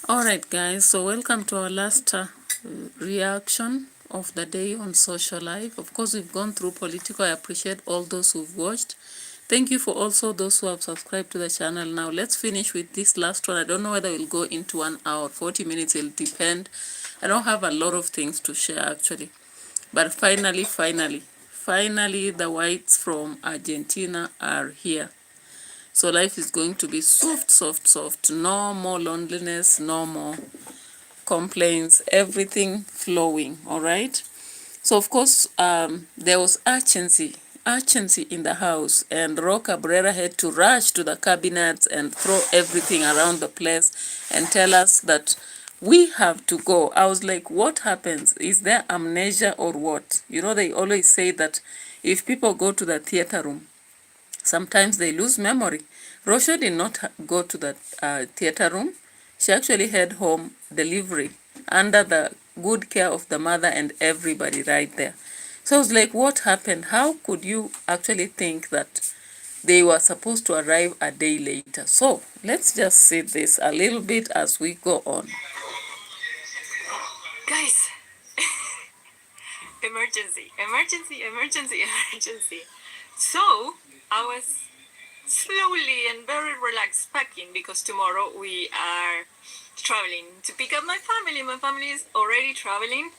Alright guys, so welcome to our last reaction of the day on Social Life. Of course, we've gone through political. I appreciate all those who've watched. Thank you for also those who have subscribed to the channel. Now let's finish with this last one. I don't know whether we'll go into 1 hour, 40 minutes, it'll depend. I don't have a lot of things to share actually. But finally, the whites from Argentina are here. So life is going to be soft. No more loneliness, no more complaints, everything flowing, all right? So, of course, there was urgency in the house, and Ro Cabrera had to rush to the cabinet and throw everything around the place and tell us that we have to go. I was like, what happens? Is there amnesia or what? You know, they always say that if people go to the theater room, sometimes they lose memory. ROCIO did not go to the theater room. She actually had home delivery under the good care of the mother and everybody right there. So I was like, what happened? How could you actually think that they were supposed to arrive a day later? So let's just see this a little bit as we go on. Guys, emergency. So I was slowly and very relaxed packing because tomorrow we are traveling to pick up my family. My family is already traveling.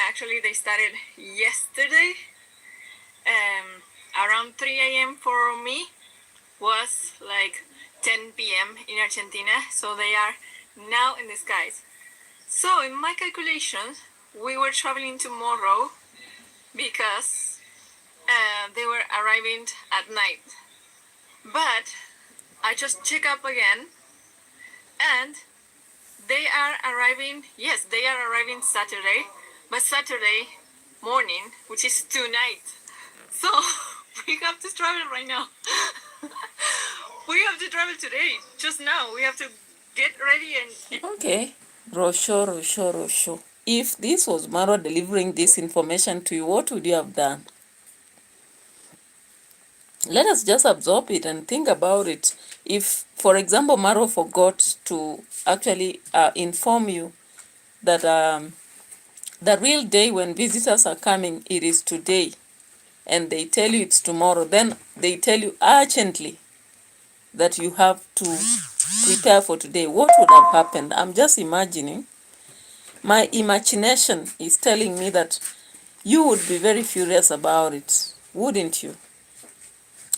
Actually, they started yesterday. Around 3 a.m. for me was like 10 p.m. in Argentina. So they are now in the skies. So in my calculations, we were traveling tomorrow because they were arriving at night. But I just check up again and they are arriving, yes, they are arriving Saturday, but Saturday morning, which is tonight. So we have to travel right now. We have to travel today, just now. We have to get ready and... Okay. ROCIO. If this was Maro delivering this information to you, what would you have done? Let us just absorb it and think about it. If, for example, Maro forgot to actually inform you that the real day when visitors are coming, it is today, and they tell you it's tomorrow, then they tell you urgently that you have to prepare for today, what would have happened? I'm just imagining. My imagination is telling me that you would be very furious about it, wouldn't you?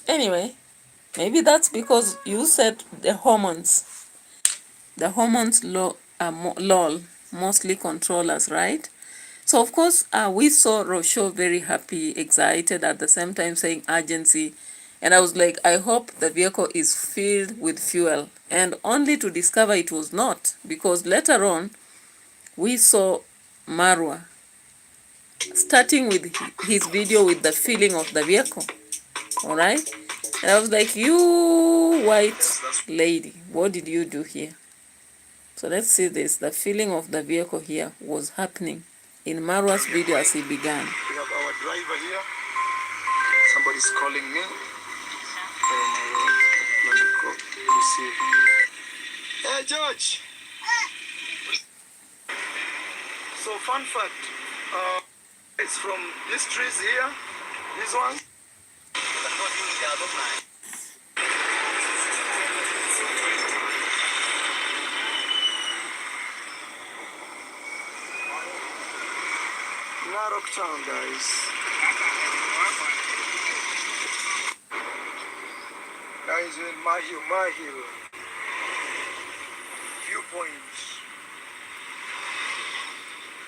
Anyway, maybe that's because you said the hormones lol mostly control us, right? So of course we saw ROCIO very happy, excited, at the same time saying urgency, and I was like, I hope the vehicle is filled with fuel, and only to discover it was not, because later on we saw Marwa starting with his video with the filling of the vehicle. All right, and I was like, you white lady, what did you do here? So let's see this. The filling of the vehicle here was happening in Marwa's video as he began. We have our driver here. Somebody's calling me. Let me go. Let me see. Hey George. So fun fact. It's from these trees here. This one. Narok town, guys. Guys, in my hill. Viewpoint.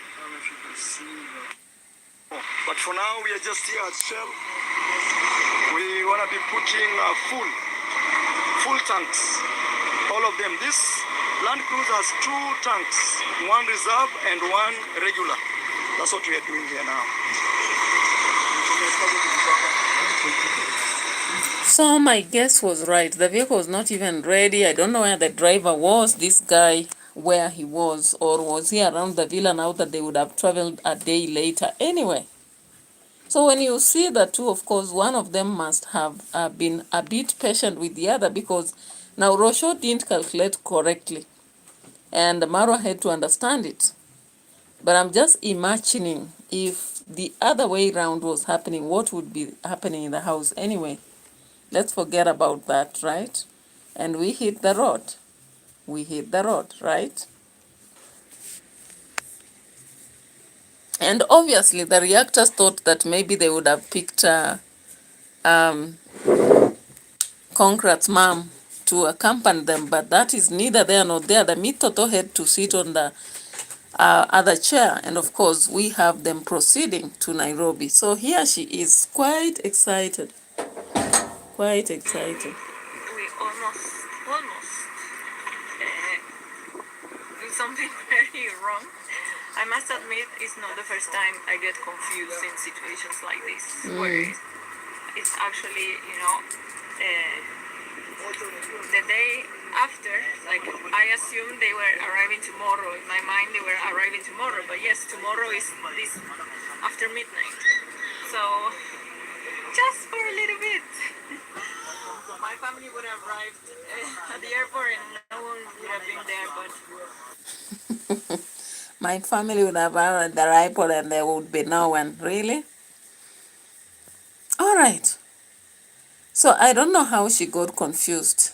I don't know if you can see that. But for now, we are just here at Shell. We want to be putting full tanks, all of them. This Land Cruiser has 2 tanks, one reserve and one regular. That's what we are doing here now. So my guess was right. The vehicle was not even ready. I don't know where the driver was, this guy, where he was, or was he around the villa now that they would have traveled a day later? Anyway, so when you see the two, of course, one of them must have been a bit patient with the other, because now ROCIO didn't calculate correctly. And Marwa had to understand it. But I'm just imagining if the other way around was happening, what would be happening in the house anyway? Let's forget about that, right? And we hit the road. We hit the road, right? And obviously, the reactors thought that maybe they would have picked Concrat's mom to accompany them, but that is neither there nor there. The Mitoto had to sit on the other chair, and of course, we have them proceeding to Nairobi. So here she is, quite excited. Quite excited. We almost do something very wrong. I must admit, it's not the first time I get confused in situations like this, where it's actually, the day after, like, I assumed they were arriving tomorrow. In my mind, they were arriving tomorrow, but yes, tomorrow is this after midnight. So, just for a little bit. My family would have arrived at the airport and no one would have been there, but my family would have arrived at the airport and there would be no one. Really? All right. So I don't know how she got confused.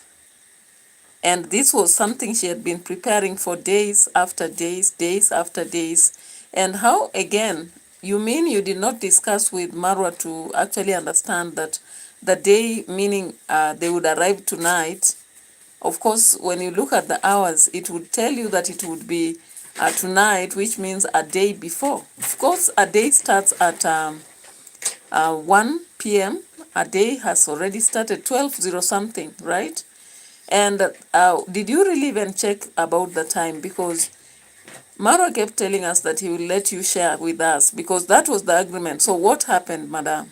And this was something she had been preparing for days after days, days after days. And how, again, you mean you did not discuss with Marwa to actually understand that the day, meaning they would arrive tonight. Of course, when you look at the hours, it would tell you that it would be tonight, which means a day before. Of course, a day starts at 1 p.m. A day has already started, 12:00 something, right? And did you really even check about the time? Because Marwa kept telling us that he will let you share with us, because that was the agreement. So what happened, madam?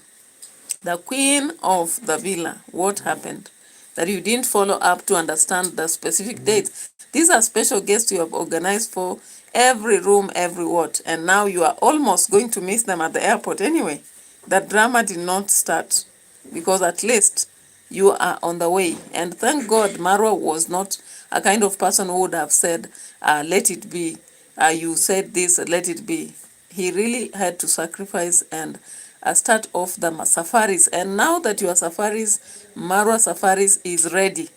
The queen of the villa, what happened? That you didn't follow up to understand the specific dates. These are special guests you have organized for every room, every what. And now you are almost going to miss them at the airport anyway. That drama did not start, because at least you are on the way. And thank God Marwa was not a kind of person who would have said, let it be. You said this, let it be. He really had to sacrifice and start off the safaris. And now that your safaris, Marwa Safaris, is ready,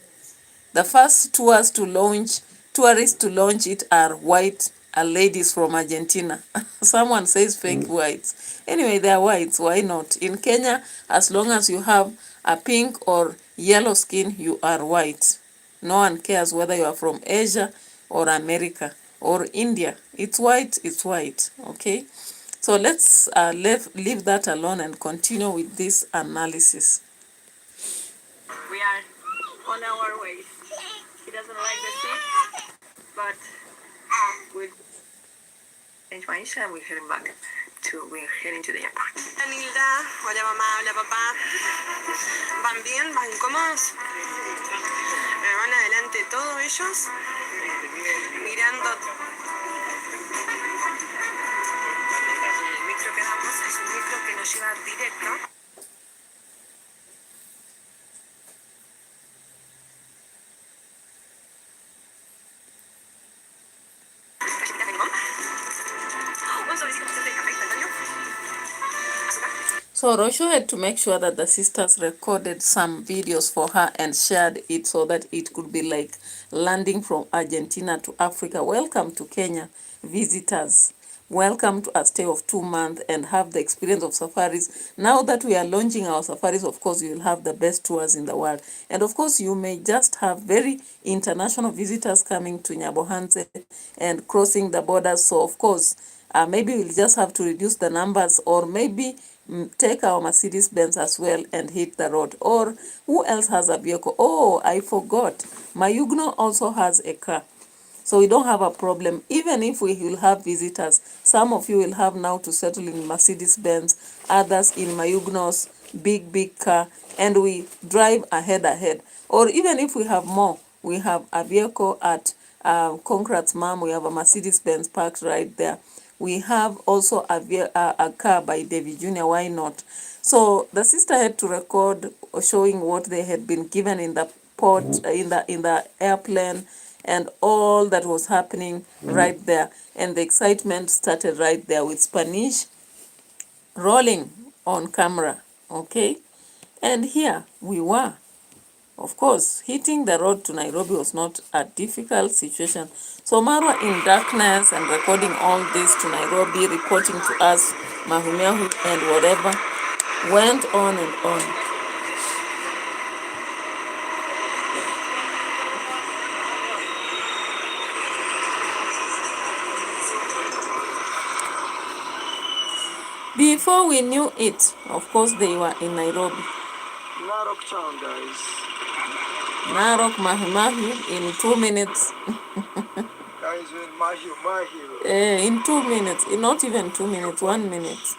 the first tourists to launch it are white ladies from Argentina. Someone says fake whites. Anyway, they are whites. Why not? In Kenya, as long as you have a pink or yellow skin, you are white. No one cares whether you are from Asia or America or India. It's white, it's white. Okay? So let's leave that alone and continue with this analysis. we are on our way. He doesn't like the seat, but we'll change my and we're heading back. We're heading to the airport. Hola Nilda, hola mamá, hola papá. ¿Van bien? ¿Van cómodos? Van adelante todos ellos, mirando. El micro que damos es un micro que nos lleva directo. So ROCIO had to make sure that the sisters recorded some videos for her and shared it so that it could be like landing from Argentina to Africa. Welcome to Kenya, visitors. Welcome to a stay of 2 months and have the experience of safaris. Now that we are launching our safaris, of course, you will have the best tours in the world. And of course, you may just have very international visitors coming to Nyabohanse and crossing the borders. So of course, maybe we'll just have to reduce the numbers, or maybe take our Mercedes Benz as well and hit the road. Or who else has a vehicle? Oh, I forgot. Mayugno also has a car. So we don't have a problem. Even if we will have visitors, some of you will have now to settle in Mercedes Benz, others in Mayugno's big car, and we drive ahead. Or even if we have more, we have a vehicle at Concrat's mom, we have a Mercedes Benz parked right there. We have also a car by Davy Jr. Why not? So the sister had to record showing what they had been given in the port, in the airplane, and all that was happening right there. And the excitement started right there with Spanish rolling on camera, okay? And here we were. Of course, hitting the road to Nairobi was not a difficult situation. So Marwa in darkness and recording all this to Nairobi, reporting to us, Mahumiahu and whatever, went on and on. Before we knew it, of course, they were in Nairobi. Narok town, guys. Narok, Mahimahi, in 2 minutes. Guys, in Mahi. In 2 minutes, not even 2 minutes, 1 minute.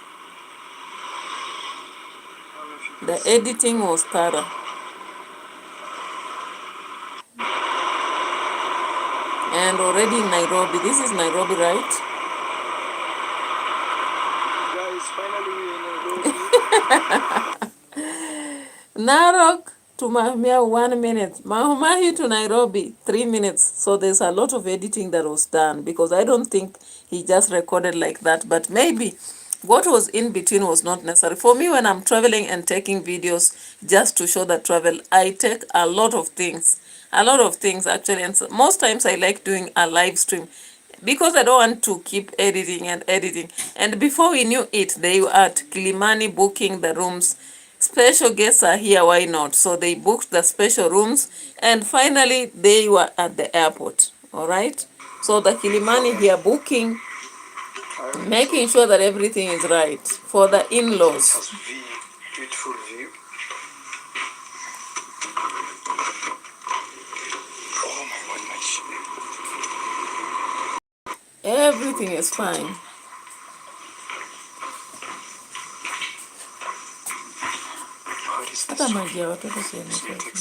The editing was thorough. And already in Nairobi. This is Nairobi, right? Guys, finally we're in Nairobi. Narok to Mahumia, 1 minute. Mahumahi to Nairobi, 3 minutes. So there's a lot of editing that was done because I don't think he just recorded like that. But maybe what was in between was not necessary. For me, when I'm traveling and taking videos just to show the travel, I take a lot of things. A lot of things, actually. And so most times I like doing a live stream because I don't want to keep editing and editing. And before we knew it, they were at Kilimani booking the rooms. Special guests are here, why not? So they booked the special rooms and finally they were at the airport. All right. So the Kilimani here booking, making sure that everything is right for the in-laws. Beautiful view. Oh my goodness. Everything is fine. Hata maji ya watoto si yanatoka.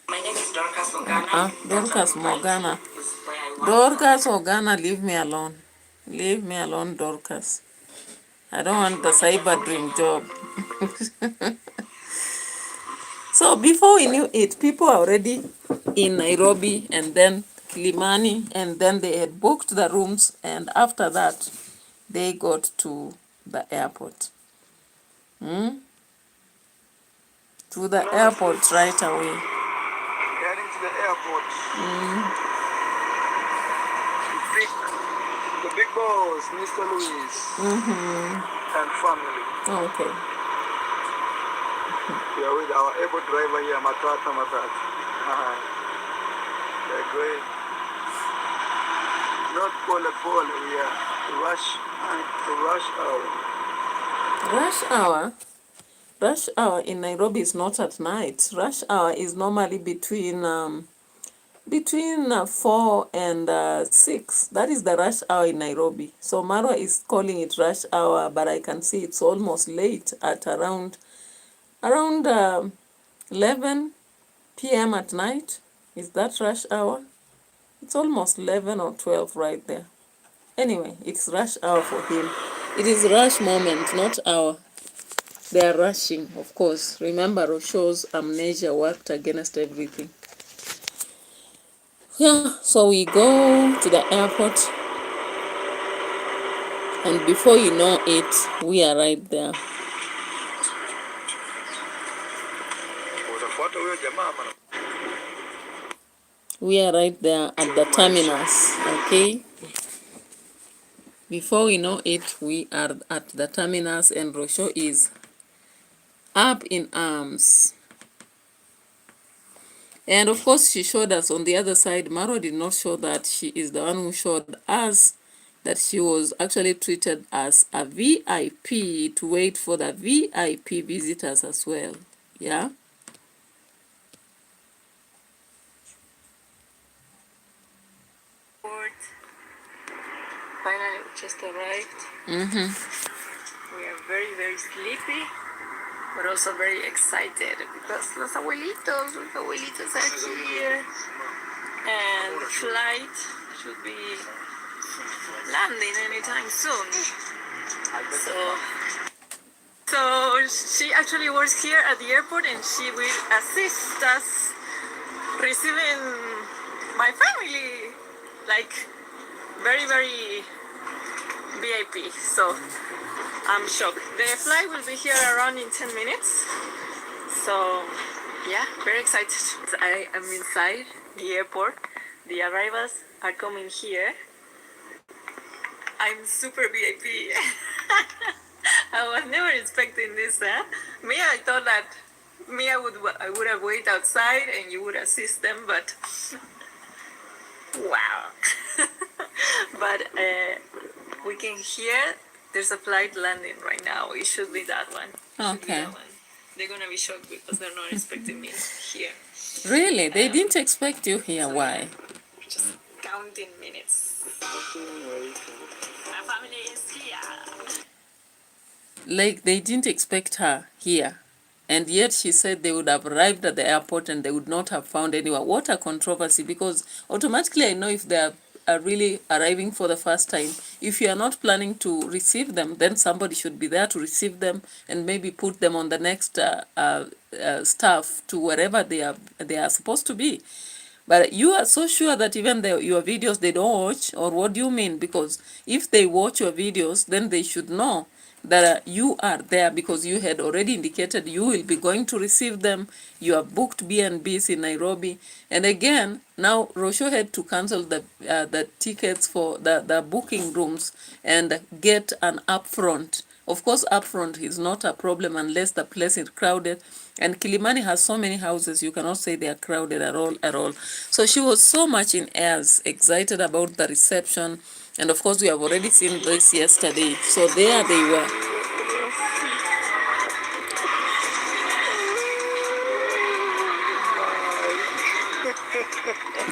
My name is Dorcas Ogana. Dorcas Morgana. This is where I work. Dorcas Morgana, leave me alone. Leave me alone, Dorcas. I don't want the cyber dream job. So before we knew it, people were already in Nairobi and then Kilimani, and then they had booked the rooms, and after that, they got to the airport. To the airport right away. Heading to the airport. The big boss, Mr. Luis, and family. Okay. We are with our airport driver here, Matata. They're great. Not pole, we are rush hour. Rush hour? Rush hour in Nairobi is not at night. Rush hour is normally between 4 and 6. That is the rush hour in Nairobi. So Marwa is calling it rush hour, but I can see it's almost late at around 11 p.m. at night. Is that rush hour? It's almost 11 or 12 right there. Anyway, it's rush hour for him. It is rush moment, not hour. They are rushing, of course. Remember, ROCIO's amnesia worked against everything. Yeah, so we go to the airport, and before you know it, we are right there. We are right there at the terminus, okay? Before we know it, we are at the terminus, and ROCIO is up in arms. And of course, she showed us on the other side. Marwa did not show that. She is the one who showed us that she was actually treated as a VIP to wait for the VIP visitors as well. Yeah. Finally, we just arrived. We are very, very sleepy, but also very excited because los abuelitos are here. And the flight should be landing anytime soon. So she actually works here at the airport, and she will assist us receiving my family, like very, very VIP. So I'm shocked. The flight will be here around in 10 minutes. So yeah, very excited. I am inside the airport. The arrivals are coming here. I'm super VIP. I was never expecting this. Mia, I thought that Mia would have waited outside and you would assist them, but wow. But we can hear there's a flight landing right now. It should be that one. Okay. They're gonna be shocked because they're not expecting me here. Really? They didn't expect you here. Why? Just counting minutes. My family is here. Like they didn't expect her here. And yet she said they would have arrived at the airport and they would not have found anyone. What a controversy, because automatically I know if they are really arriving for the first time, if you are not planning to receive them, then somebody should be there to receive them and maybe put them on the next staff to wherever they are supposed to be. But you are so sure that even your videos they don't watch, or what do you mean? Because if they watch your videos, then they should know that you are there, because you had already indicated you will be going to receive them. You have booked B&Bs in Nairobi, and again now ROCIO had to cancel the tickets for the booking rooms and get an upfront. Of course, upfront is not a problem unless the place is crowded. And Kilimani has so many houses, you cannot say they are crowded at all. So she was so much in airs, excited about the reception. And of course, we have already seen this yesterday. So there they were.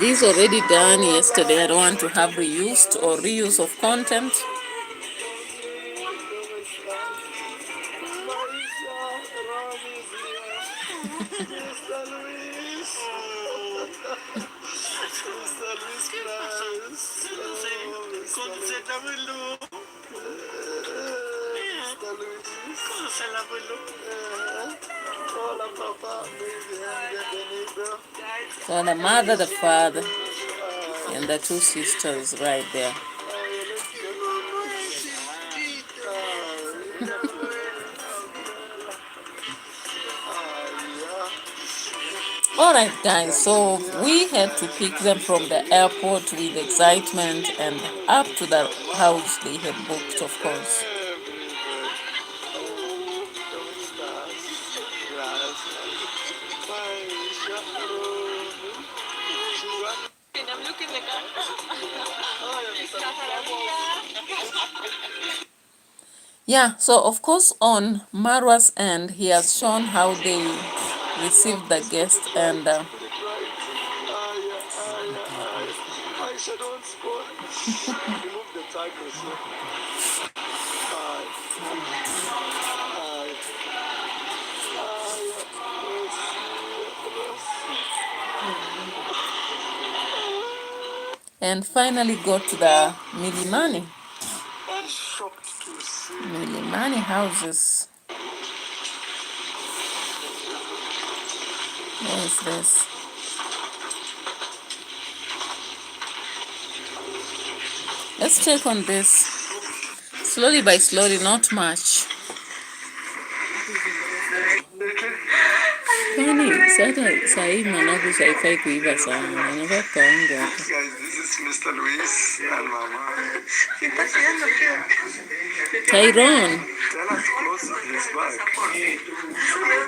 This already done yesterday. I don't want to have reused or reuse of content. So the mother, the father, and the two sisters right there. Alright guys, so we had to pick them from the airport with excitement and up to the house they had booked, of course. Yeah, so of course on Marwa's end, he has shown how they received the guest and finally got to the Milimani houses. Where is this? Let's check on this. Slowly by slowly, not much. Kwani sahi mwanangu saifai kuiba sana. Anafaa kukaangwa hapa. Guys, this is Mr. Luis and Mama. Tyrone. Tell us to close his bag.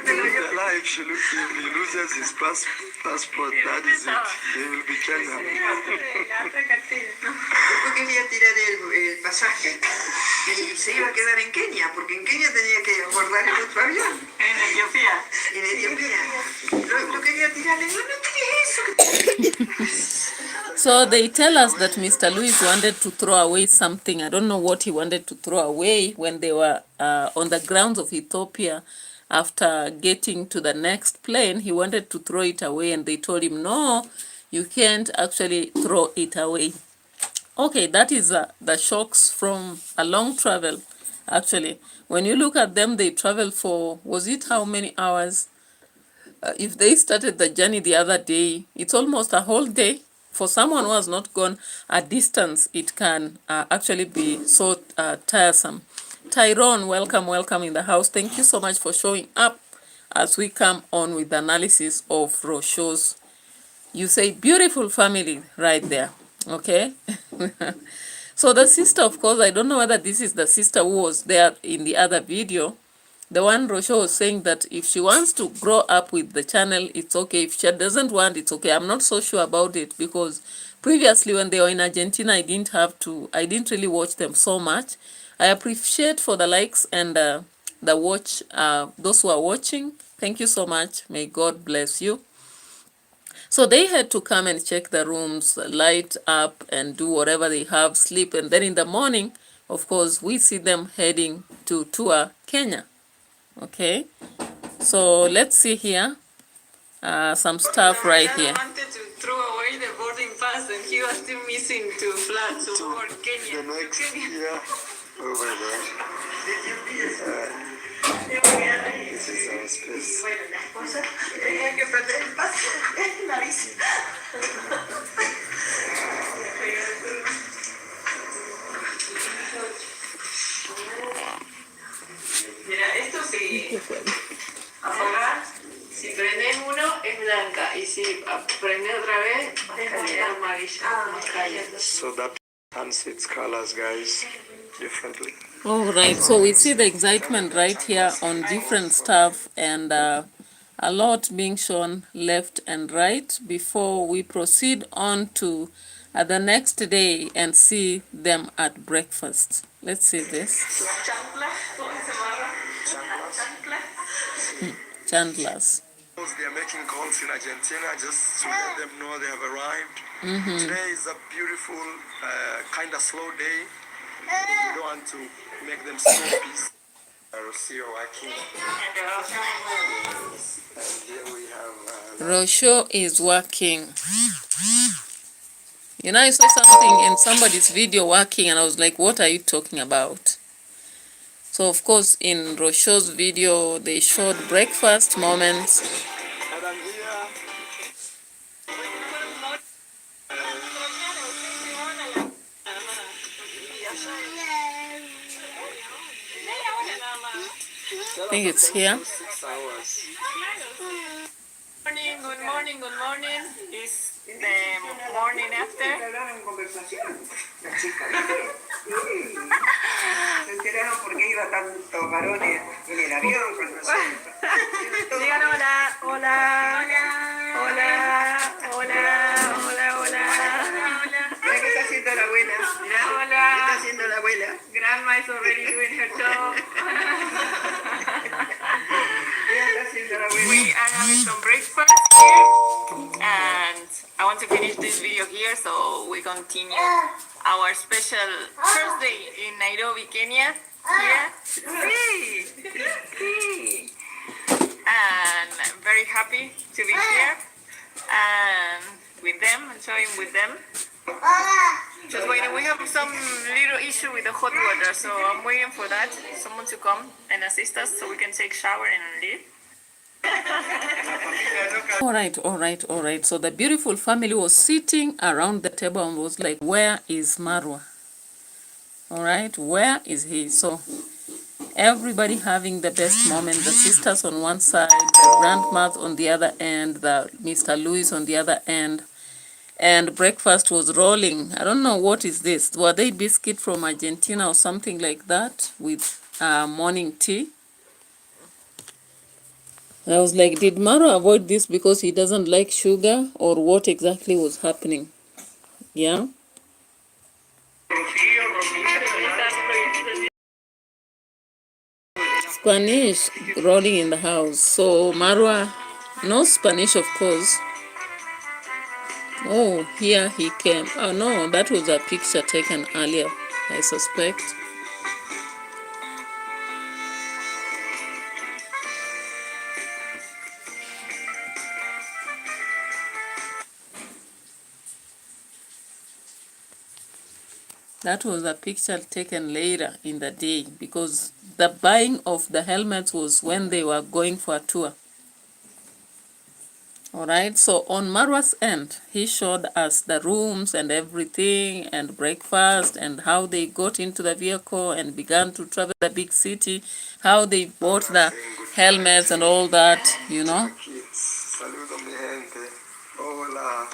Tell her if he loses his passport, that is it. They will be Kenyan. Yo quería tirar el pasaje y se iba a quedar en Kenia, porque en Kenia tenía que abordar el otro avión. En Etiopía. En Etiopía. Lo quería tirar, le digo, no tires eso. So they tell us that Mr. Luis wanted to throw away something. I don't know what he wanted to throw away when they were on the grounds of Ethiopia. After getting to the next plane, he wanted to throw it away, and they told him, no, you can't actually throw it away. Okay, that is the shocks from a long travel, actually. When you look at them, they travel for, was it how many hours? If they started the journey the other day, it's almost a whole day. For someone who has not gone a distance, it can actually be so tiresome. Tyrone, welcome in the house. Thank you so much for showing up as we come on with the analysis of ROCIO's, you say, beautiful family right there. Okay. So the sister, of course, I don't know whether this is the sister who was there in the other video. The one ROCIO was saying that if she wants to grow up with the channel, it's okay. If she doesn't want, it's okay. I'm not so sure about it because previously when they were in Argentina, I didn't really watch them so much. I appreciate for the likes and the watch, those who are watching. Thank you so much. May God bless you. So they had to come and check the rooms, light up and do whatever they have, sleep. And then in the morning, of course, we see them heading to tour Kenya. Okay, so let's see here some stuff right here. I wanted to throw away the boarding pass and he was still missing to fly to Kenya. The next, yeah. Oh my gosh. This is our space. Bueno, la esposa tenía que perder el paso en la bici. Mira, esto sí. Apagar. Si prende uno es blanca y si prende otra vez es amarilla. So that turns its colors, guys, differently. All right, so we see the excitement right here on different stuff and a lot being shown left and right before we proceed on to the next day and see them at breakfast. Let's see this. Chandlers. They are making calls in Argentina just to let them know they have arrived. Today is a beautiful, kind of slow day. We don't want to make them so peaceful. ROCIO working. And here we have... ROCIO is working. You know, I saw something in somebody's video working and I was like, what are you talking about? So, of course, in ROCIO's video, they showed breakfast moments. And I'm here. I think it's here. 6 hours. Good morning. It's the morning after. Hablaron conversación, la chica, ¿viste? Se enteraron por qué iba tantos varones en el avión cuando se... Digan hola, hola, Mira qué está haciendo la abuela. Mira, hola. ¿qué está haciendo la abuela? Grandma is already doing her job. ¿Qué está haciendo la abuela? We are having some breakfast here, and I want to finish this video here, so we continue our special first day in Nairobi, Kenya. Here, see, and I'm very happy to be here and with them, enjoying with them. Just waiting. We have some little issue with the hot water, so I'm waiting for that, someone to come and assist us so we can take shower and leave. All right. So the beautiful family was sitting around the table and was like, where is Marwa? All right, where is he? So everybody having the best moment. The sisters on one side, the grandmas on the other end, the Mr. Louis on the other end. And breakfast was rolling. I don't know what is this. Were they biscuit from Argentina or something like that with morning tea? I was like, did Maro avoid this because he doesn't like sugar or what exactly was happening? Yeah. Spanish rolling in the house. So Marwa, no Spanish, of course. Oh, here he came. Oh no, that was a picture taken earlier, I suspect. That was a picture taken later in the day because the buying of the helmets was when they were going for a tour. All right, so on Marwa's end, he showed us the rooms and everything and breakfast and how they got into the vehicle and began to travel the big city, how they bought the helmets and all that, you know. Saludo mi gente. Hola.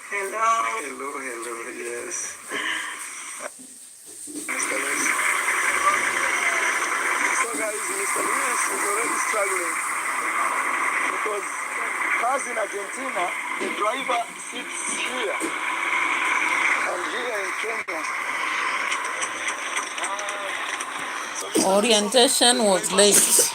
Hello. Hello, hello, yes. Mr. Luis. So guys, Mr. Luis is already struggling because cars in Argentina, the driver sits here and here in Kenya. Orientation was late.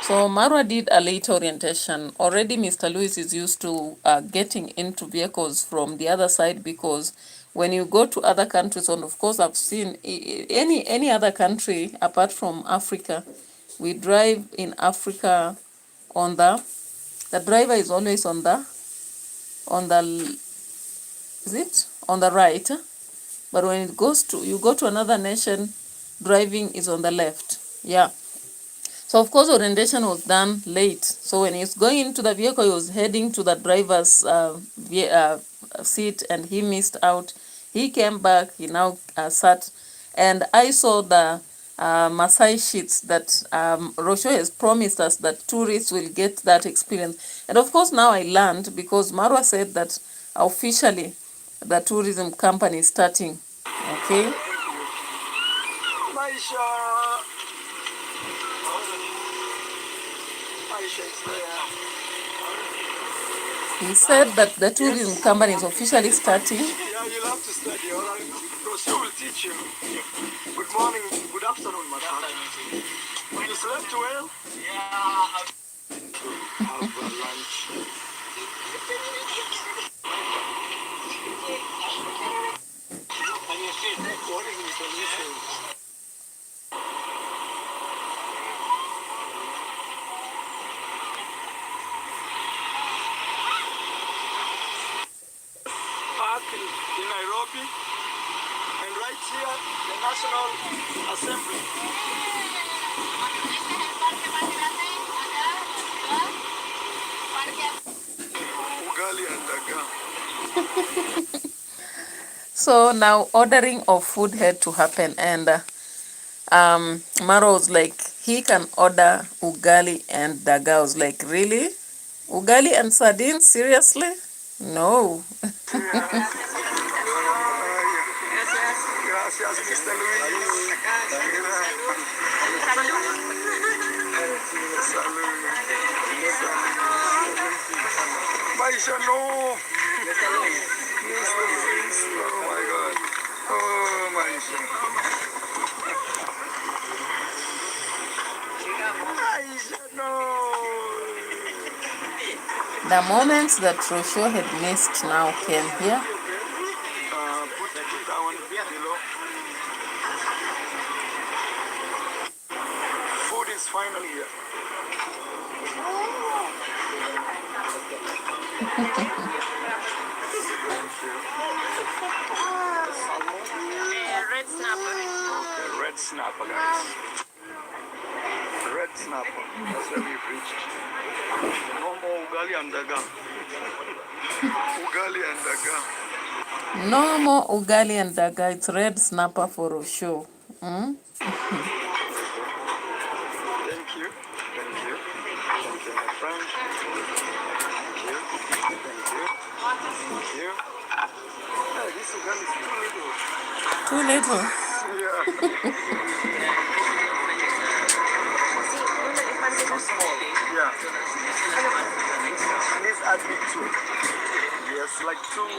So Marwa did a late orientation. Already Mr. Lewis is used to getting into vehicles from the other side, because when you go to other countries, and of course I've seen any other country apart from Africa, we drive in Africa on the driver is always on the is it on the right, but when it goes to you go to another nation, driving is on the left. Yeah. So of course orientation was done late. So when he was going into the vehicle, he was heading to the driver's seat and he missed out. He came back, he now sat, and I saw the Maasai sheets that ROCIO has promised us that tourists will get that experience. And of course now I learned, because Marwa said that officially the tourism company is starting. Okay. Maisha. Maisha is there. He said that the tourism company is officially starting. Yeah, you'll have to study. All right? ROCIO will teach you. Good morning, good afternoon, my friend. You slept well? Yeah. Have lunch. What is Mr. Luis? Park in Nairobi, and right here, the National Assembly. Ugali and daga. So now ordering of food had to happen, and Maro was like, he can order ugali and daga. I was like, really? Ugali and sardines? Seriously? No. Gracias, Mr. Luis. Maisha, no. Mr. Luis. Oh my God. Oh, Maisha. Maisha, no. The moments that ROCIO had missed now came here. Put that one below. Food is finally here. Red snapper. Okay, red snapper, guys. Red snapper. That's where we've reached. No more ugali and daga. Ugali and daga. No more ugali and daga. It's red snapper for ROCIO. Thank you. Thank you. Thank you, my friend. Thank you. Thank you. Thank you. Hey, this ugali is too little. Too little. Yeah. Too small. Yeah. Please add me two. Yes, like two.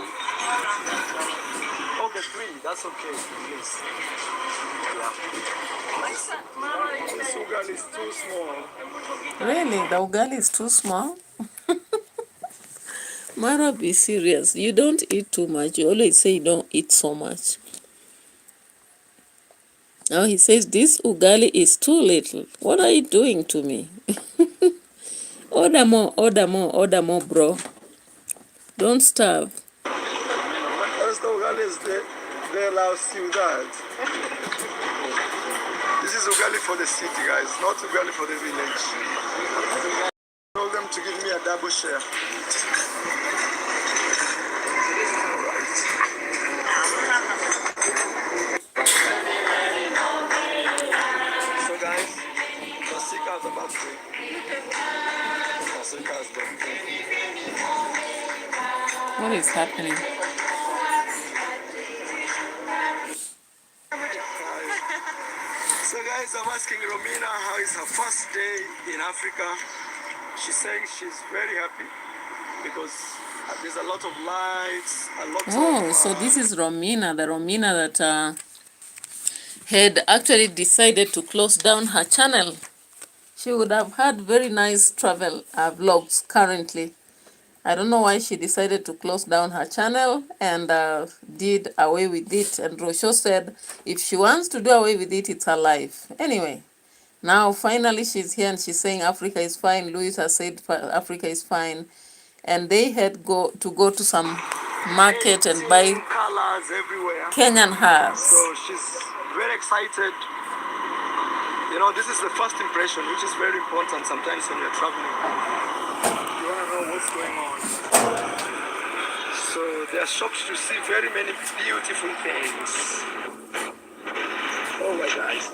Okay, three. That's okay. Please. Yeah. This ugali is too small. Really? The ugali is too small? Mara, be serious. You don't eat too much. You always say you don't eat so much. Now he says this ugali is too little. What are you doing to me? Order more, order more, order more, bro. Don't starve. Esta ugali is de la ciudad. This is ugali for the city, guys, not ugali for the village. I told them to give me a double share. So guys, Masika is about to. Masika is about to. What is happening? So guys, I'm asking Romina how is her first day in Africa. She's saying she's very happy because there's a lot of lights, a lot Oh, of... so this is Romina, the Romina that had actually decided to close down her channel. She would have had very nice travel vlogs currently. I don't know why she decided to close down her channel and did away with it. And ROCIO said if she wants to do away with it, it's her life. Anyway, now finally she's here and she's saying Africa is fine. Louis has said Africa is fine. And they had go to some market and buy colors everywhere. Kenyan herbs. So she's very excited. You know, this is the first impression, which is very important sometimes when you're traveling. You want to know what's going on. So there are shops to see very many beautiful things. Oh my guys.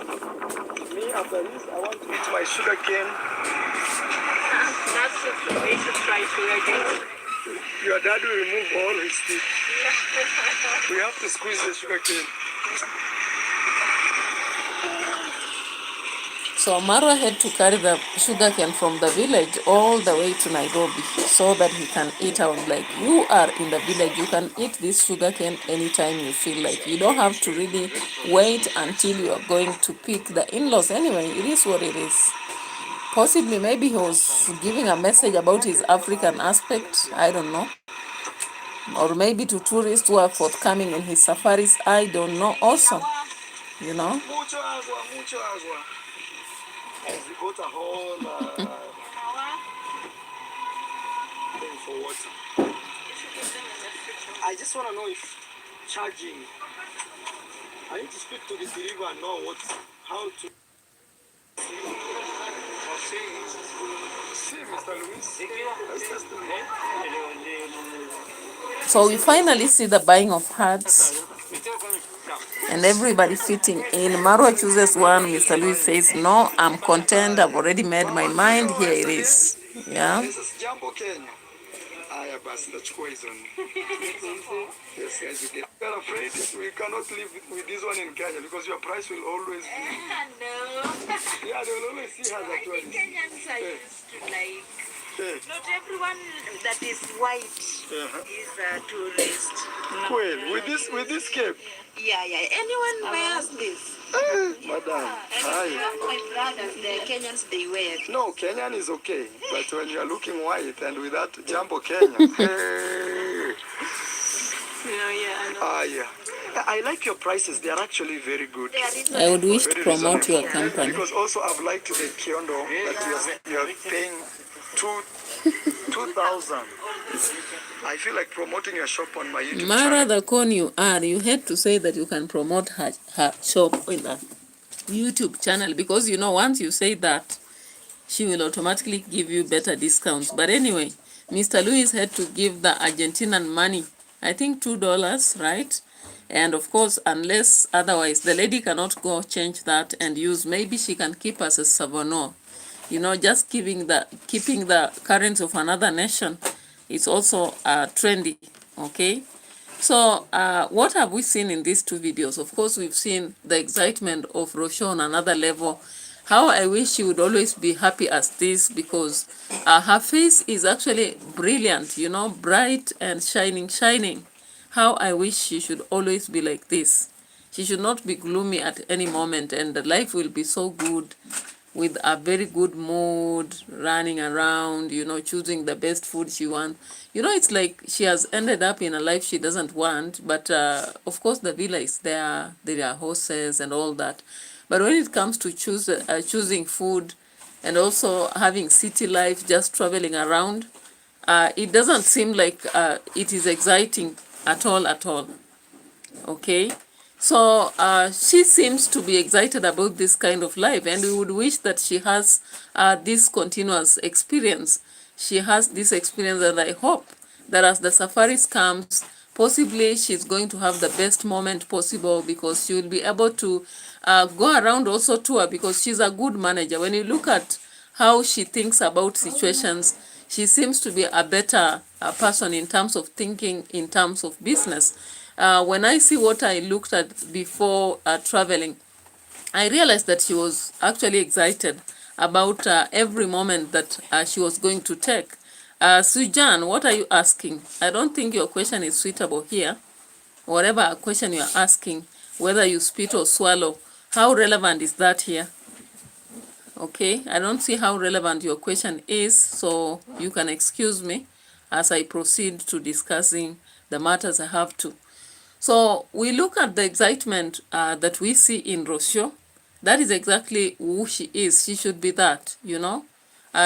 Me, after this, I want to eat my sugar cane. That's the way to try sugar cane. Your dad will remove all his teeth. We have to squeeze the sugar cane. So Mara had to carry the sugarcane from the village all the way to Nairobi so that he can eat. I was like, you are in the village, you can eat this sugarcane anytime you feel like. You don't have to really wait until you are going to pick the in-laws. Anyway, it is what it is. Possibly, maybe he was giving a message about his African aspect. I don't know. Or maybe to tourists who are forthcoming in his safaris. I don't know also. You know? Mucho agua, mucho agua. As we got a whole thing for water. I just want to know if charging. I need to speak to the deliverer and know how to. See, Mr. Luis. Let's test it. So we finally see the buying of hats and everybody fitting in. Marwa chooses one. Mr. Louis says, no, I'm content. I've already made my mind. Here it is. Yeah. This is Jambo Kenya. Aya basi nachukua hizo. Yes, guys, we are afraid we cannot live with this one in Kenya because your price will always be. No. Yeah, they will always see her that one. Kenyans are used to like. Yeah. Not everyone that is white is a tourist. Well, with this cape. Yeah. Anyone wears this. Madam. And Hi. my brothers, the Kenyans, they wear. No, Kenyan is okay, but when you are looking white and with that Jambo Kenya, hey. I know. Yeah. I like your prices. They are actually very good. I would wish to Very promote your reasonable. company. Because also I've liked the kiondo that you are paying 2,000. I feel like promoting your shop on my YouTube Mara, channel. the con you are, you had to say that you can promote her shop in a YouTube channel because, you know, once you say that, she will automatically give you better discounts. But anyway, Mr. Luis had to give the Argentinian money, I think $2, right? And of course, unless otherwise, the lady cannot go change that and use, maybe she can keep as a souvenir. You know, just keeping the currency of another nation is also trendy, okay? So what have we seen in these two videos? Of course, we've seen the excitement of ROCIO on another level. How I wish she would always be happy as this because her face is actually brilliant, you know, bright and shining. How I wish she should always be like this. She should not be gloomy at any moment and the life will be so good with a very good mood, running around, you know, choosing the best food she wants. You know, it's like she has ended up in a life she doesn't want, but of course the villa is there are horses and all that. But when it comes to choosing food and also having city life, just traveling around, it doesn't seem like it is exciting at all. Okay? So she seems to be excited about this kind of life and we would wish that she has this continuous experience. she has this experience, and I hope that as the safaris comes, possibly she's going to have the best moment possible, because she will be able to go around also tour, because she's a good manager. When you look at how she thinks about situations, she seems to be a better person in terms of thinking, in terms of business. When I see what I looked at before traveling, I realized that she was actually excited about every moment that she was going to take. Sujan, what are you asking? I don't think your question is suitable here. Whatever question you are asking, whether you spit or swallow, how relevant is that here? Okay, I don't see how relevant your question is, so you can excuse me as I proceed to discussing the matters I have to. So we look at the excitement that we see in ROCIO. That is exactly who she is. She should be that, you know.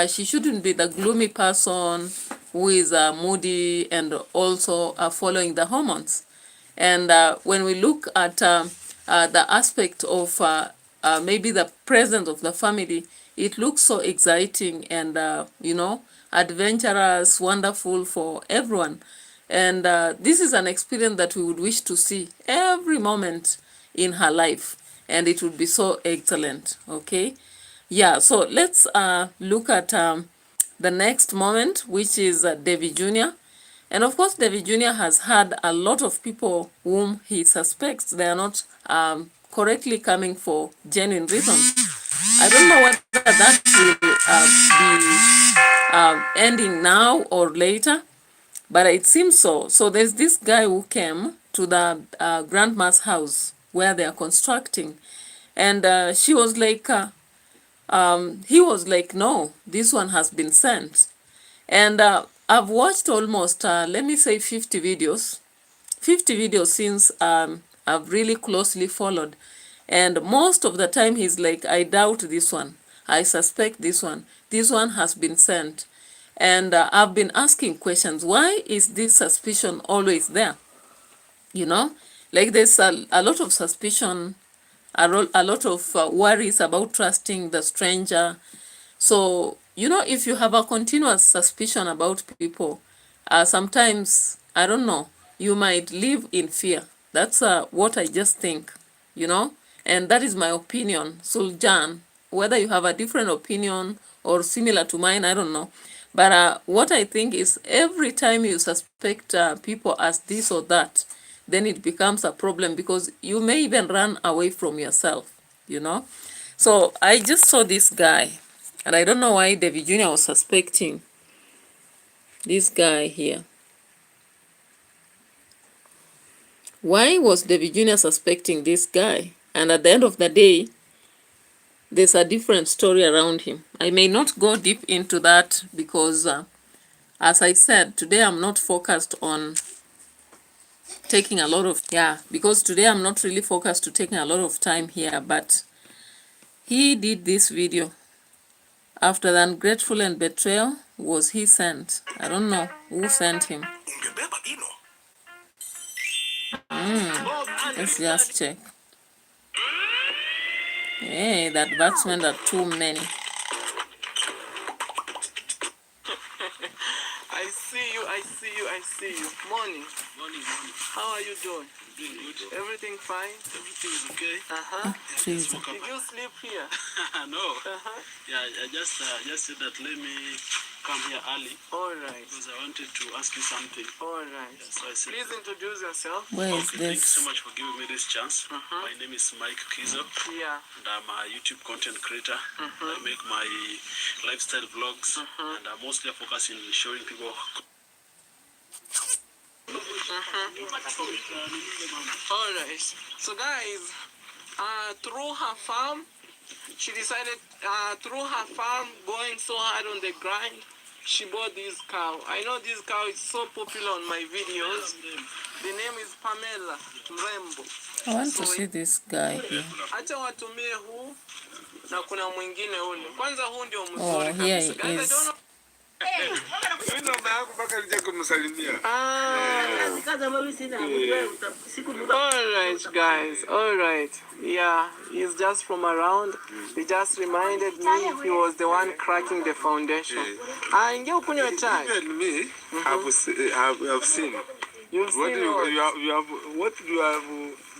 She shouldn't be the gloomy person who is moody and also following the hormones. And when we look at the aspect of maybe the presence of the family, it looks so exciting and, you know, adventurous, wonderful for everyone. And this is an experience that we would wish to see every moment in her life. And it would be so excellent, okay? Yeah, so let's look at the next moment, which is Davy Jr. And of course, Davy Jr. has had a lot of people whom he suspects they are not correctly coming for genuine reasons. I don't know whether that will be ending now or later, but it seems so. So there's this guy who came to the grandma's house where they are constructing, and she was like, he was like, no, this one has been sent. And I've watched almost, let me say 50 videos since I've really closely followed. And most of the time he's like, I doubt this one. I suspect this one. This one has been sent. And I've been asking questions. Why is this suspicion always there? You know, like there's a lot of suspicion, a lot of worries about trusting the stranger. So, you know, if you have a continuous suspicion about people, sometimes, I don't know, you might live in fear. That's what I just think, you know, and that is my opinion. Suljan, whether you have a different opinion or similar to mine, I don't know. But what I think is every time you suspect people as this or that, then it becomes a problem, because you may even run away from yourself, you know. So I just saw this guy, and I don't know why Davy Jr. was suspecting this guy here. Why was Davy Jr. suspecting this guy? And at the end of the day, there's a different story around him. I may not go deep into that because, as I said, today I'm not focused on taking a lot of, because today I'm not really focused to taking a lot of time here, but he did this video. After the ungrateful and betrayal, was he sent? I don't know who sent him. Let's just check. Hey, the advertisements are too many. I see you. Morning. How are you doing? Doing good. Everything fine? Everything is okay. Jesus. Did you sleep here? No. Yeah, I just said that let me come here early All right. because I wanted to ask you something. All right. Yeah, so I said, Please introduce yourself. Where is okay, thank you so this? much for giving me this chance. My name is Mike Kizo, Yeah. and I'm a YouTube content creator. I make my lifestyle vlogs, and I mostly focus in showing people. All right. So guys, through her farm, she decided, through her farm, going so hard on the grind, she bought this cow. I know this cow is so popular on my videos. The name is Pamela Mrembo. I want to see this guy here. Acha watumie huu na kuna mwingine ule. Kwanza huu ndio Oh, mzuri here kabisa. he Guys, I is. don't know. Alright, guys. Alright. Yeah, he's just from around. He just reminded me he was the one cracking the foundation. Ingia ukunywe chai. Even me, have seen. You've seen what? What you have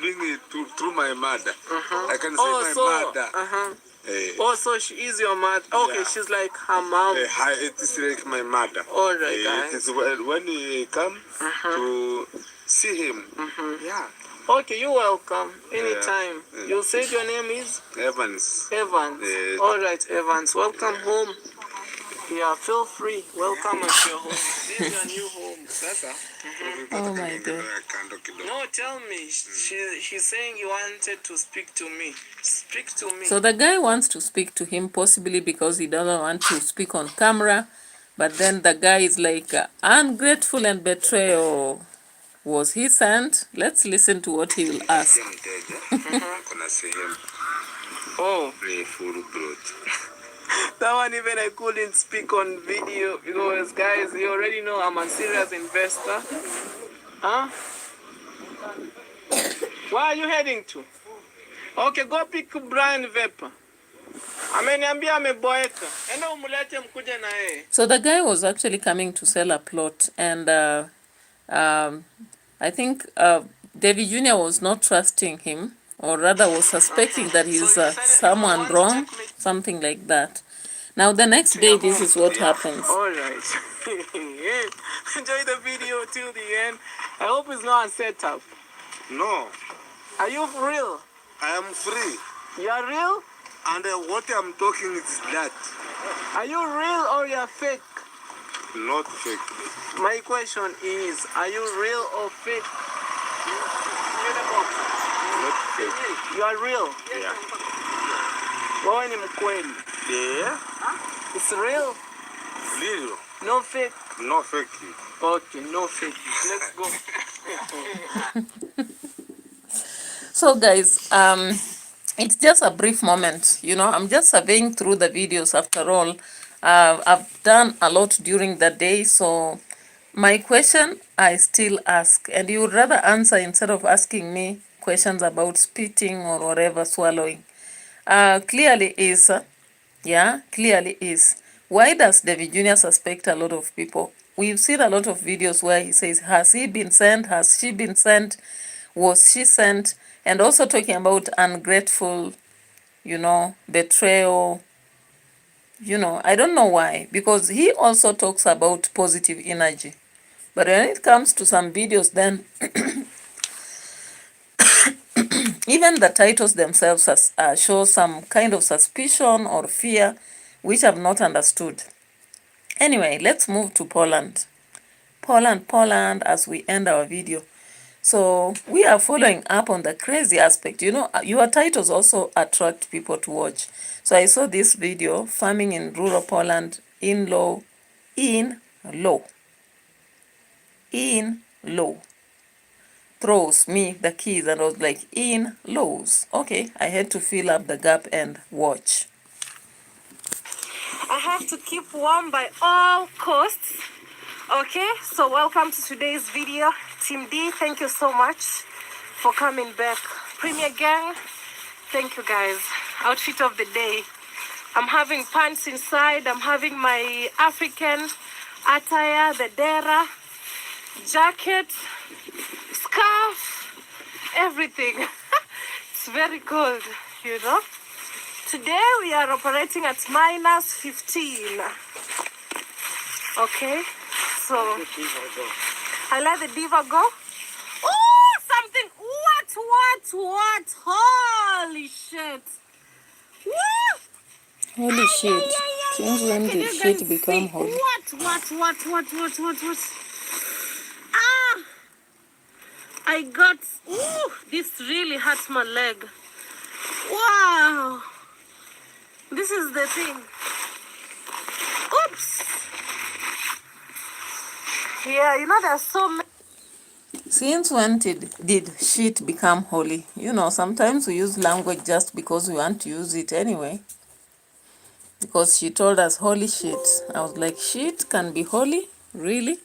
been through my mother. I can say my mother. Oh, so she is your mother. Okay, yeah. She's like her mom. It is like my mother. All right, guys. It is when you come to see him. Yeah. Okay, you're welcome. Anytime. Yeah. You said your name is? Evans. Evans. All right, Evans. Welcome home. Yeah, feel free. Welcome at your home. This is your new home. Oh my God. No, tell me. She's saying you wanted to speak to me. Speak to me. So the guy wants to speak to him, possibly because he doesn't want to speak on camera. But then the guy is like, ungrateful and betrayal. Was he sent? Let's listen to what he will ask. Oh. That one even I couldn't speak on video because, guys, you already know I'm a serious investor. Huh? Where are you heading to? Okay, go pick Brian Vapor. So the guy was actually coming to sell a plot, and I think Davy Jr. was not trusting him, or rather was suspecting that he's someone wrong, something like that. Now the next day, this is what happens. All right. Enjoy the video till the end. I hope it's not a setup. No. Are you real? I am free. You are real? And what I'm talking is that. Are you real or you are fake? Not fake. My question is, are you real or fake? Not fake. You are real? Yeah. Wewe ni mkweli? Yeah. It's real? Real. No fake? No fake. Okay, no fake. Let's go. So guys, it's just a brief moment. You know, I'm just surveying through the videos after all. I've done a lot during the day, so my question I still ask, and you would rather answer instead of asking me questions about spitting or whatever, swallowing. Clearly is, why does David Jr. suspect a lot of people? We've seen a lot of videos where he says, has he been sent? Has she been sent? Was she sent? And also talking about ungrateful, you know, betrayal. You know, I don't know why, because he also talks about positive energy. But when it comes to some videos, then even the titles themselves show some kind of suspicion or fear, which I've not understood. Anyway, let's move to Poland. Poland, as we end our video. So we are following up on the crazy aspect. You know, your titles also attract people to watch. So I saw this video, farming in rural Poland, in low, throws me the keys, and I was like, in lows. Okay, I had to fill up the gap and watch. I have to keep warm by all costs. Okay, so welcome to today's video. Team D, thank you so much for coming back. Premier Gang, thank you guys. Outfit of the day. I'm having pants inside. I'm having my African attire, the dera, jacket, scarf, everything. It's very cold, you know. Today we are operating at minus 15. Okay, so I let the diva go. Oh, something! What? Holy shit! What? Holy shit! Since when did shit become holy? What? Ah! I got. Ooh, this really hurts my leg. Wow! This is the thing. Oops! Yeah, you know, there's so many. Since when did shit become holy? You know, sometimes we use language just because we want to use it anyway. Because she told us holy shit. I was like, shit can be holy? Really?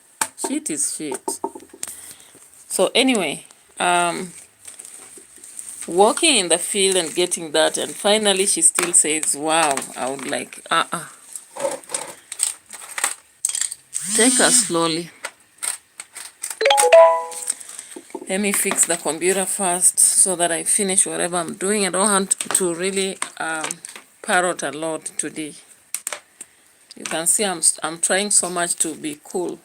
Shit is shit. So anyway, walking in the field and getting that, and finally she still says, wow. I would like, take her slowly. Let me fix the computer first so that I finish whatever I'm doing. I don't want to really parrot a lot today. You can see I'm trying so much to be cool.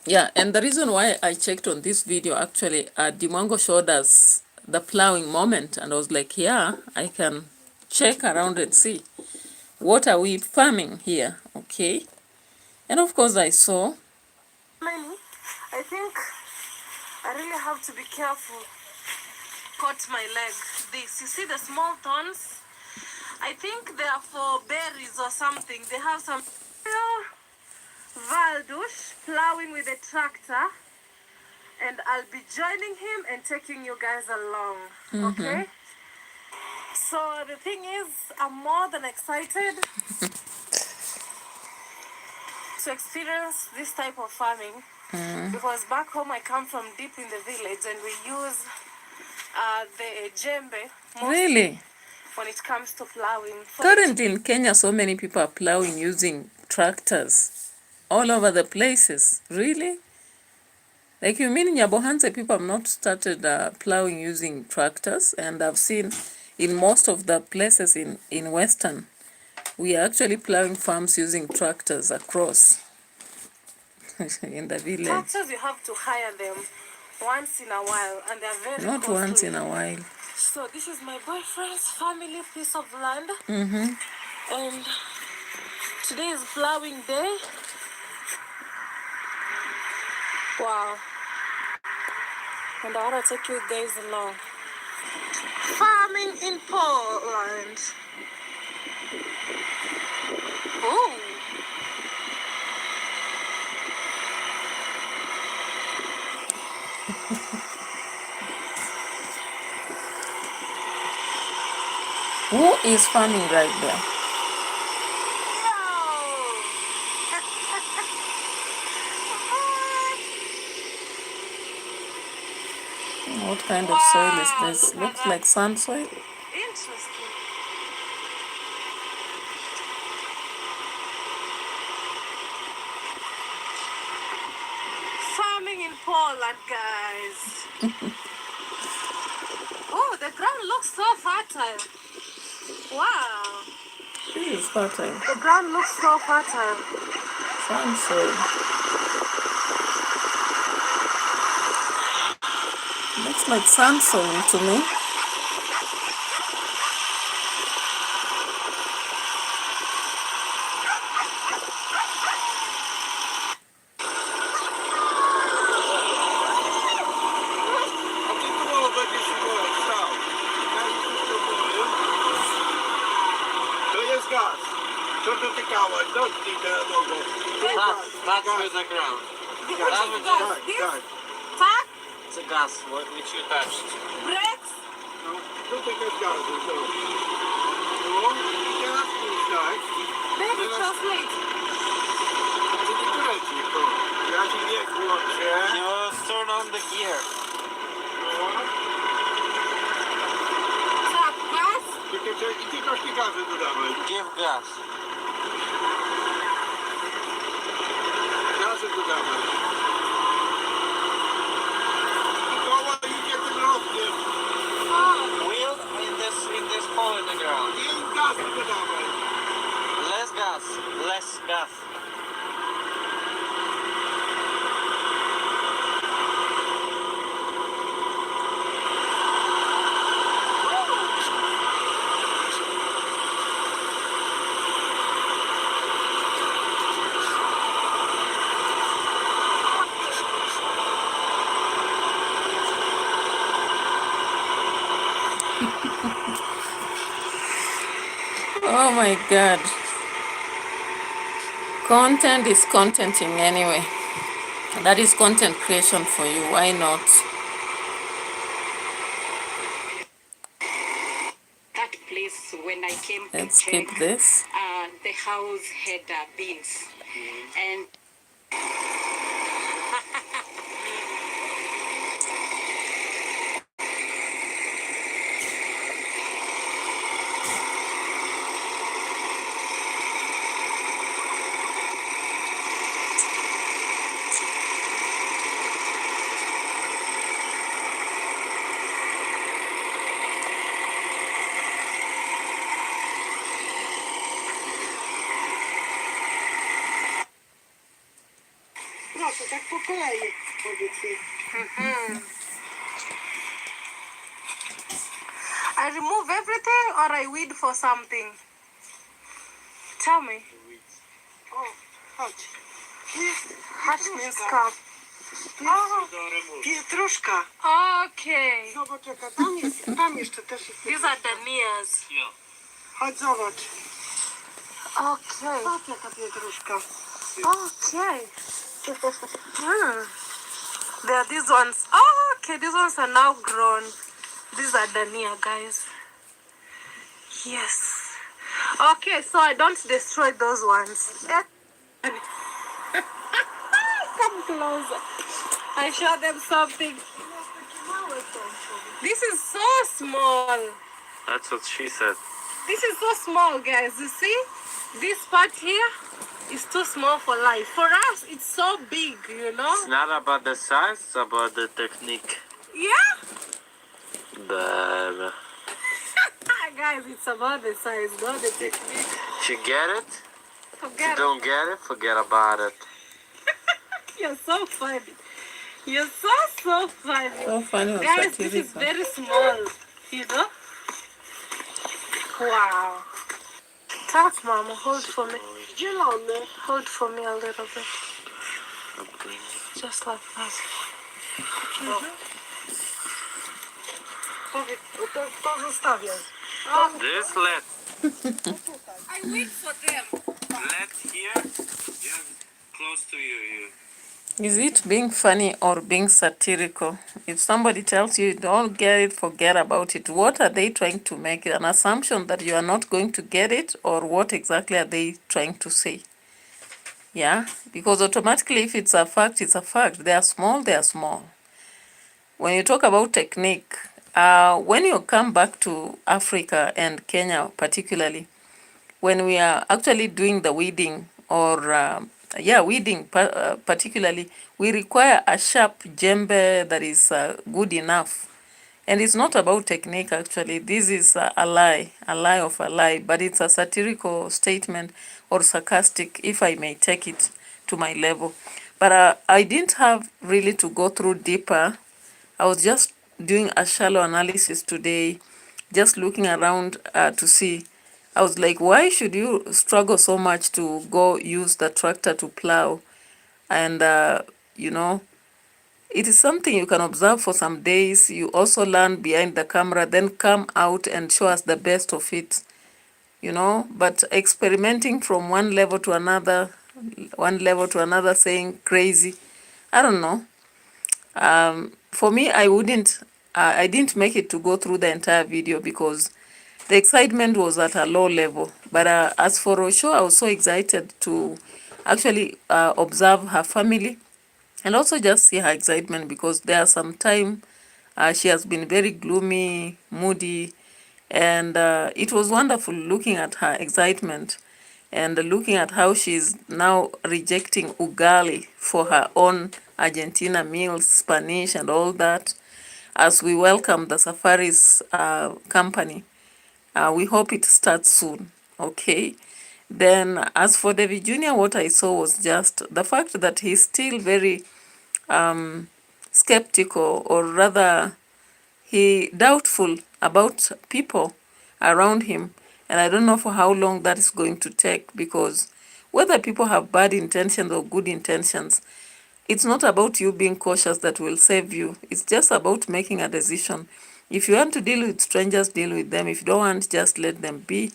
Yeah, and the reason why I checked on this video, actually, Dimongo showed us the plowing moment, and I was like, yeah, I can check around and see what are we farming here, okay? And of course I saw. I think I really have to be careful. Caught my leg. This, you see the small thorns? I think they are for berries or something. They have some. Valdush plowing with a tractor, and I'll be joining him and taking you guys along. Okay? So the thing is, I'm more than excited to experience this type of farming because back home I come from deep in the village and we use the djembe Really? when it comes to plowing. Currently in Kenya, so many people are plowing using tractors all over the places. Really? Like, you mean in Nyabohanse people have not started plowing using tractors? And I've seen in most of the places in Western, we are actually plowing farms using tractors across in the village. Tractors, you have to hire them once in a while, and they're very Not costly. once in a while. So this is my boyfriend's family piece of land, and today is plowing day. Wow. And I want to take you guys along. Farming in Poland. Ooh. Who is farming right there? What kind of soil is this? Looks like sand soil. Interesting. Farming in Poland, guys. Oh, the ground looks so fertile. Wow. This is fertile. The ground looks so fertile. Sand soil. Looks like sand soil to me. That's with the ground. Tap, It's a gas, which you touched. brakes. Baby, translate. Just turn on the gear. Tap, gas. Give gas. Wheel in this hole in the ground. Less gas. Less gas. Oh my God. Content is contenting anyway. That is content creation for you. Why not? I came to Let's check, skip this. the house had beans. And Proszę, tak po kolei powiedz jej. I remove everything or I weed for something? Tell me. O, chodź. Hatch means come. Pietruszka. Okay. Zobacz jaka tam jest. Tam jeszcze też jest. These are dahlias. Chodź zobacz. Okay. Patrz jaka pietruszka. Okay. There are these ones. Oh, okay. These ones are now grown. These are dahlia, guys. Yes. Okay, so I don't destroy those ones. Come closer. I show them something. This is so small. That's what she said. This is so small, guys. You see? This part here is too small for life. For us, it's so big, you know? It's not about the size, it's about the technique. Yeah? But Guys, it's about the size, not the technique. you get it? Forget it. Don't get it? Forget about it. You're so funny. You're so funny. So funny or Guys, this is satirical. very small, you know? Wow. Touch, Mama. Hold for me. Zielony. Hold for me a little bit. Just like that. Powiedz, to zostawiaj. This let. I wait for them. Let here. Yeah, close to you. Is it being funny or being satirical? If somebody tells you don't get it, forget about it. What are they trying to make? An assumption that you are not going to get it, or what exactly are they trying to say? Yeah, because automatically if it's a fact, it's a fact. They are small, they are small. When you talk about technique, when you come back to Africa and Kenya particularly, when we are actually doing the weeding or weeding particularly, we require a sharp jembe that is good enough. And it's not about technique actually. This is a lie of a lie, but it's a satirical statement or sarcastic, if I may take it to my level. But I didn't have really to go through deeper. I was just doing a shallow analysis today, just looking around to see. I was like, why should you struggle so much to go use the tractor to plow? And, it is something you can observe for some days. You also learn behind the camera, then come out and show us the best of it, But experimenting from one level to another, saying crazy, I don't know. For me, I didn't make it to go through the entire video because the excitement was at a low level. But as for ROCIO, I was so excited to actually observe her family and also just see her excitement, because there are some time she has been very gloomy, moody, and it was wonderful looking at her excitement and looking at how she's now rejecting ugali for her own Argentina meals, Spanish and all that, as we welcome the Safaris company. We hope it starts soon, okay? Then as for David Jr., what I saw was just the fact that he's still very skeptical, or rather he doubtful about people around him. And I don't know for how long that is going to take, because whether people have bad intentions or good intentions, it's not about you being cautious that will save you. It's just about making a decision. If you want to deal with strangers, deal with them. If you don't want, just let them be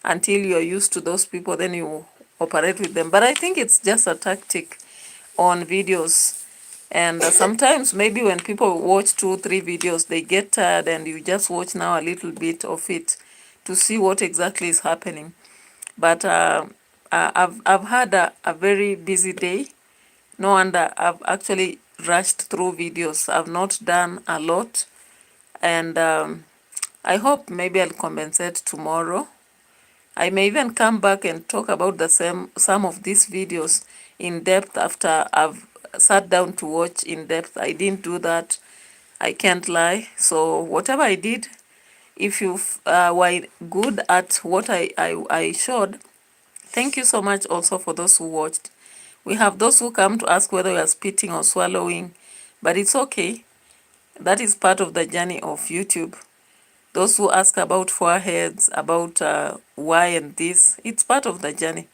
until you're used to those people, then you operate with them. But I think it's just a tactic on videos. And sometimes maybe when people watch 2-3 videos, they get tired and you just watch now a little bit of it to see what exactly is happening. But I've had a very busy day. No wonder I've actually rushed through videos. I've not done a lot, and I hope maybe I'll compensate tomorrow. I may even come back and talk about some of these videos in depth after I've sat down to watch in depth. I didn't do that. I can't lie. So whatever I did, if you were good at what I showed, thank you so much also for those who watched. We have those who come to ask whether we are spitting or swallowing, but it's okay. That is part of the journey of YouTube. Those who ask about foreheads, about why and this, it's part of the journey.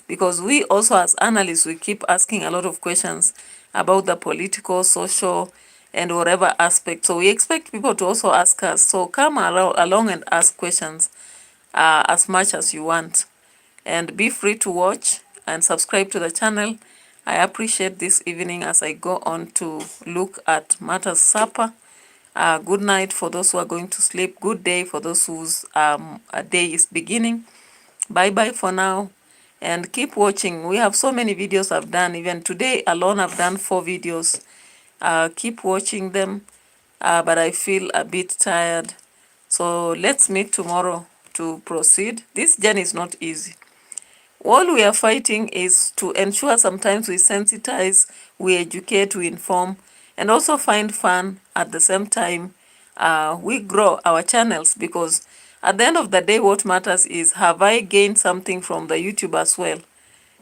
Because we also as analysts, we keep asking a lot of questions about the political, social, and whatever aspect. So we expect people to also ask us. So come along and ask questions as much as you want. And be free to watch and subscribe to the channel. I appreciate this evening as I go on to look at Martha's supper. Good night for those who are going to sleep. Good day for those whose day is beginning. Bye-bye for now. And keep watching. We have so many videos I've done. Even today alone I've done 4 videos. Keep watching them. But I feel a bit tired. So let's meet tomorrow to proceed. This journey is not easy. All we are fighting is to ensure sometimes we sensitize, we educate, we inform, and also find fun at the same time. We grow our channels, because at the end of the day, what matters is, have I gained something from the YouTube as well?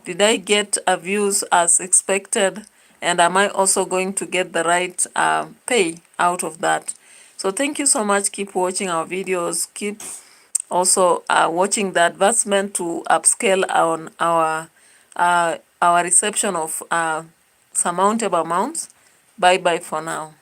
Did I get views as expected? And am I also going to get the right pay out of that? So thank you so much. Keep watching our videos. Keep also watching the advancement to upscale on our reception of surmountable amounts. Bye bye for now.